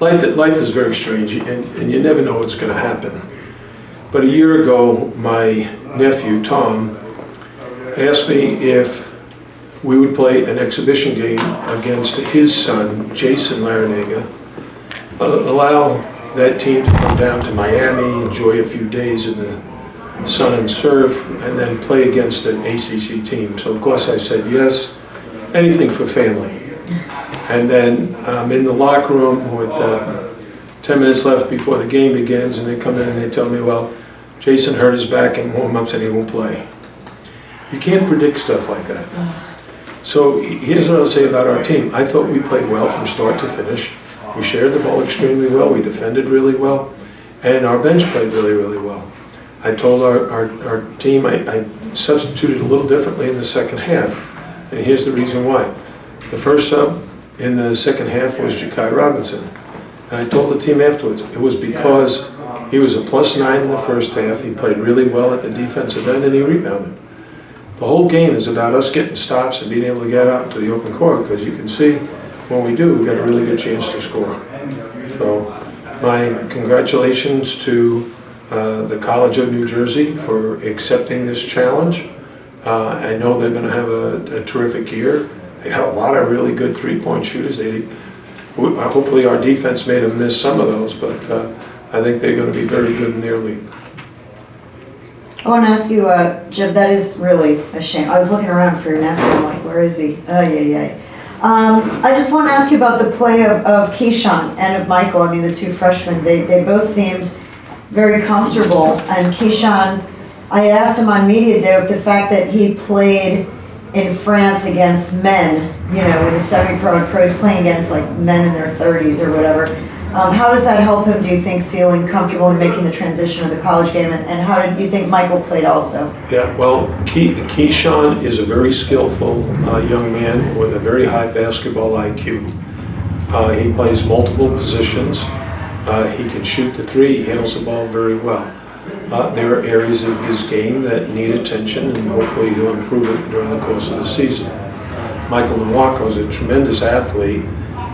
Life is very strange, and you never know what's going to happen. But a year ago, my nephew, Tom, asked me if we would play an exhibition game against his son, Jason Larranaga, allow that team to come down to Miami, enjoy a few days in the sun and surf, and then play against an ACC team. So of course I said yes, anything for family. And then I'm in the locker room with 10 minutes left before the game begins, and they come in and they tell me, well, Jason hurt his back in warm-ups and he won't play. You can't predict stuff like that. So here's what I'll say about our team. I thought we played well from start to finish. We shared the ball extremely well, we defended really well, and our bench played really, really well. I told our team I substituted a little differently in the second half, and here's the reason why. The first sub in the second half was Ja'Kai Robinson. And I told the team afterwards, it was because he was a +9 in the first half, he played really well at the defensive end, and he rebounded. The whole game is about us getting stops and being able to get out into the open court, because you can see when we do, we've got a really good chance to score. So my congratulations to the College of New Jersey for accepting this challenge. I know they're going to have a terrific year. They got a lot of really good three-point shooters. Hopefully our defense made them miss some of those, but I think they're going to be very good in their league. I want to ask you, Jim, that is really a shame. I was looking around for your nephew, I'm like, where is he? Oh, yeah. I just want to ask you about the play of Keyshawn and of Michael. I mean, the two freshmen, they both seemed very comfortable. And Keyshawn, I had asked him on media day if the fact that he played in France against men, you know, with a semi-pro and pros playing against like men in their 30s or whatever. How does that help him, do you think, feeling comfortable in making the transition to the college game? And how did you think Michael played also? Yeah, well, Keyshawn is a very skillful young man with a very high basketball IQ. He plays multiple positions. He can shoot the three. He handles the ball very well. There are areas of his game that need attention, and hopefully he'll improve it during the course of the season. Michael Nwako is a tremendous athlete,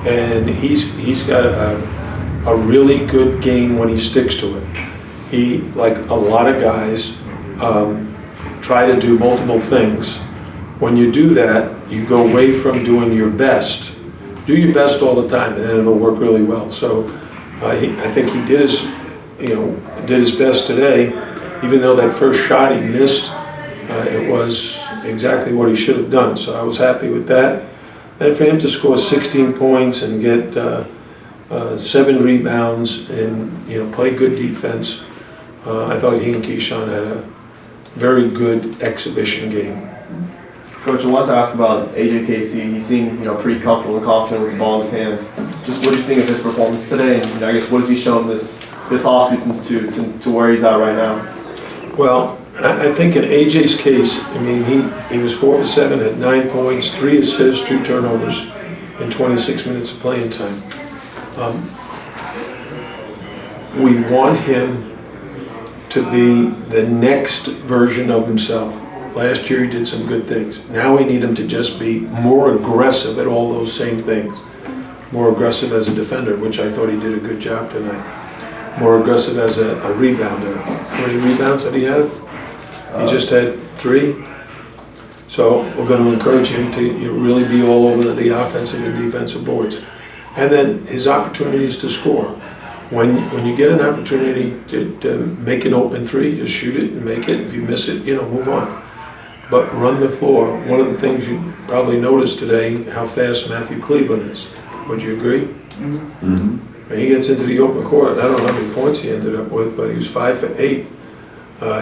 and he's got a really good game when he sticks to it. He, like a lot of guys, try to do multiple things. When you do that, you go away from doing your best. Do your best all the time, and then it'll work really well. So I think he did his best today. Even though that first shot he missed, it was exactly what he should have done. So I was happy with that. And for him to score 16 points and get 7 rebounds and play good defense, I thought he and Keyshawn had a very good exhibition game. Coach, I wanted to ask about AJ Casey. He seemed pretty comfortable and confident with the ball in his hands. Just what do you think of his performance today? And I guess what has he shown this offseason to where he's at right now? Well, I think in AJ's case, I mean, he was 4 for 7 at 9 points, 3 assists, 2 turnovers in 26 minutes of playing time. We want him to be the next version of himself. Last year he did some good things. Now we need him to just be more aggressive at all those same things. More aggressive as a defender, which I thought he did a good job tonight. More aggressive as a rebounder. How many rebounds did he have? He just had 3. So we're going to encourage him to really be all over the offensive and defensive boards. And then his opportunities to score. When you get an opportunity to make an open 3, just shoot it and make it. If you miss it, move on. But run the floor. One of the things you probably noticed today, how fast Matthew Cleveland is. Would you agree? Mm-hmm. When he gets into the open court, I don't know how many points he ended up with, but he was 5 for 8.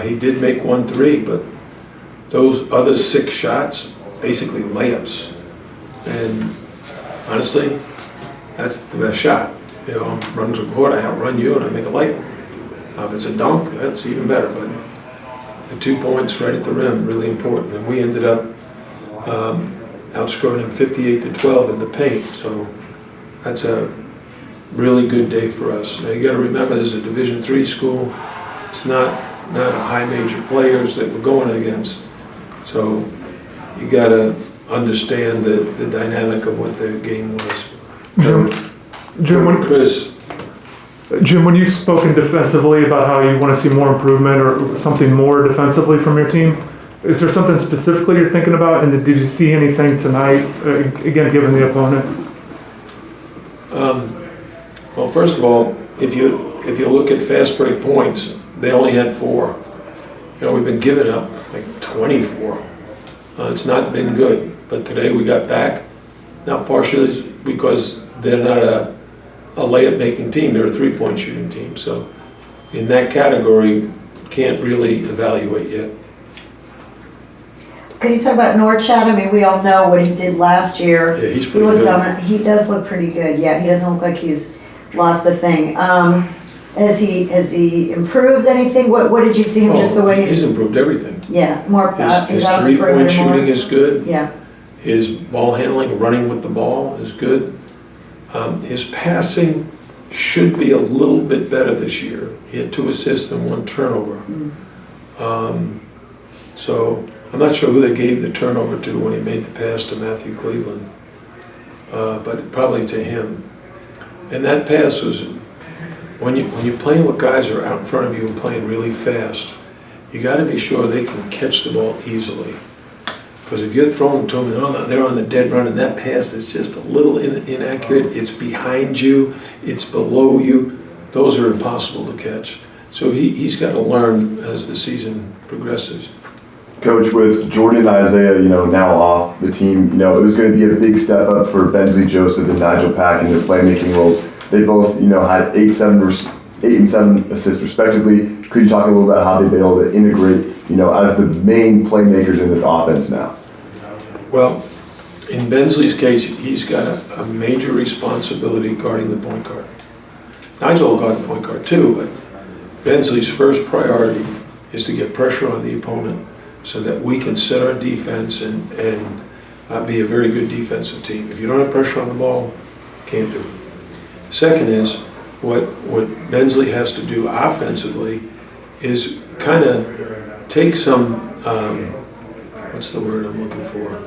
He did make 1 3, but those other 6 shots, basically layups. And honestly, that's the best shot. Run to the court, I outrun you, and I make a layup. Now, if it's a dunk, that's even better. But the 2 points right at the rim, really important. And we ended up outscoring him 58-12 in the paint. So that's a really good day for us. Now you got to remember, this is a Division III school. It's not a high major players that we're going against. So you got to understand the dynamic of what the game was. Jim, when you've spoken defensively about how you want to see more improvement or something more defensively from your team, is there something specifically you're thinking about? And did you see anything tonight, again, given the opponent? Well, first of all, if you look at fast break points, they only had 4. We've been giving up like 24. It's not been good, but today we got back. Now partially because they're not a layup making team, they're a 3-point shooting team. So in that category, can't really evaluate yet. Can you talk about Norchad? I mean, we all know what he did last year. Yeah, he's pretty good. Dominant. He does look pretty good. Yeah, he doesn't look like he's lost a thing. Has he improved anything? What did you see him just the way he's improved everything. Yeah, more. His 3-point shooting is good. Yeah. His ball handling, running with the ball is good. His passing should be a little bit better this year. He had 2 assists and 1 turnover. So I'm not sure who they gave the turnover to when he made the pass to Matthew Cleveland, but probably to him. And that pass was, when you're playing with guys who are out in front of you and playing really fast, you got to be sure they can catch the ball easily. Because if you're throwing to them and they're on the dead run and that pass is just a little inaccurate, it's behind you, it's below you, those are impossible to catch. So he's got to learn as the season progresses. Coach, with Jordan and Isaiah, now off the team, it was going to be a big step up for Bensley Joseph and Nigel Pack in their playmaking roles. They both, had 8 and 7 assists respectively. Could you talk a little about how they've been able to integrate, as the main playmakers in this offense now? Well, in Bensley's case, he's got a major responsibility guarding the point guard. Nigel will guard the point guard too, but Bensley's first priority is to get pressure on the opponent so that we can set our defense and be a very good defensive team. If you don't have pressure on the ball, can't do it. Second is, what Bensley has to do offensively is kind of take some, what's the word I'm looking for?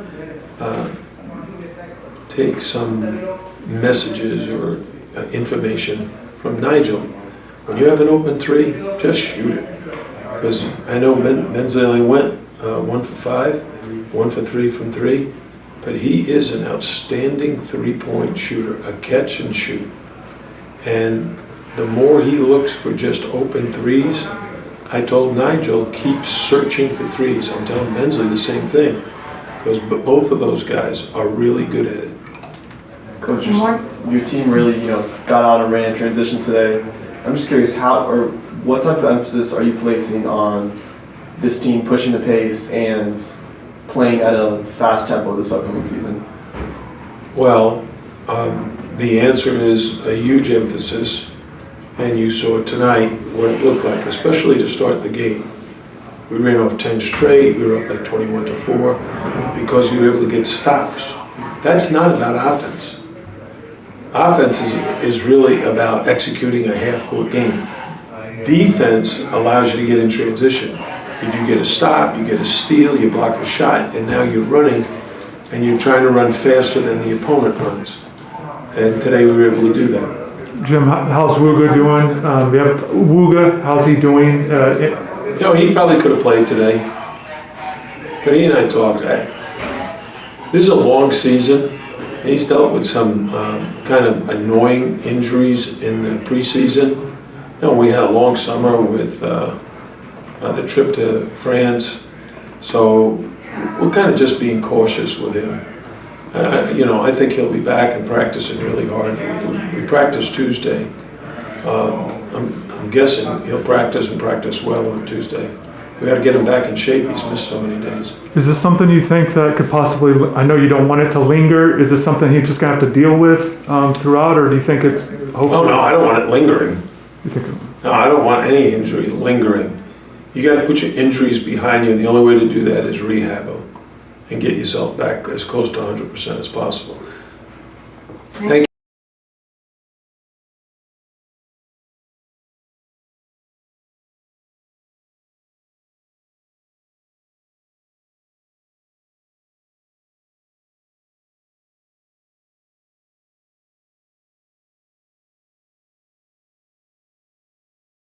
Take some messages or information from Nigel. When you have an open 3, just shoot it. Because I know Bensley only went 1 for 5, 1 for 3 from 3, but he is an outstanding 3-point shooter, a catch and shoot. And the more he looks for just open 3s, I told Nigel, keep searching for 3s. I'm telling Bensley the same thing, because both of those guys are really good at it. Coach, your team really, got out and ran in transition today. I'm just curious, what type of emphasis are you placing on this team pushing the pace and playing at a fast tempo this upcoming season? Well, the answer is a huge emphasis, and you saw tonight what it looked like, especially to start the game. We ran off 10 straight, we were up like 21-4, because we were able to get stops. That's not about offense. Offense is really about executing a half-court game. Defense allows you to get in transition. If you get a stop, you get a steal, you block a shot, and now you're running, and you're trying to run faster than the opponent runs. And today we were able to do that. Jim, how's Wooga doing? We have Wooga, how's he doing? He probably could have played today, but he and I talked. This is a long season. He's dealt with some kind of annoying injuries in the preseason. We had a long summer with the trip to France, so we're kind of just being cautious with him. I think he'll be back and practicing really hard. We practice Tuesday. I'm guessing he'll practice and practice well on Tuesday. We got to get him back in shape. He's missed so many days. Is this something you think that could possibly, I know you don't want it to linger, is this something he's just going to have to deal with throughout, or do you think it's hopefully? Oh, no, I don't want it lingering. No, I don't want any injury lingering. You got to put your injuries behind you, and the only way to do that is rehab them and get yourself back as close to 100% as possible. Thank you.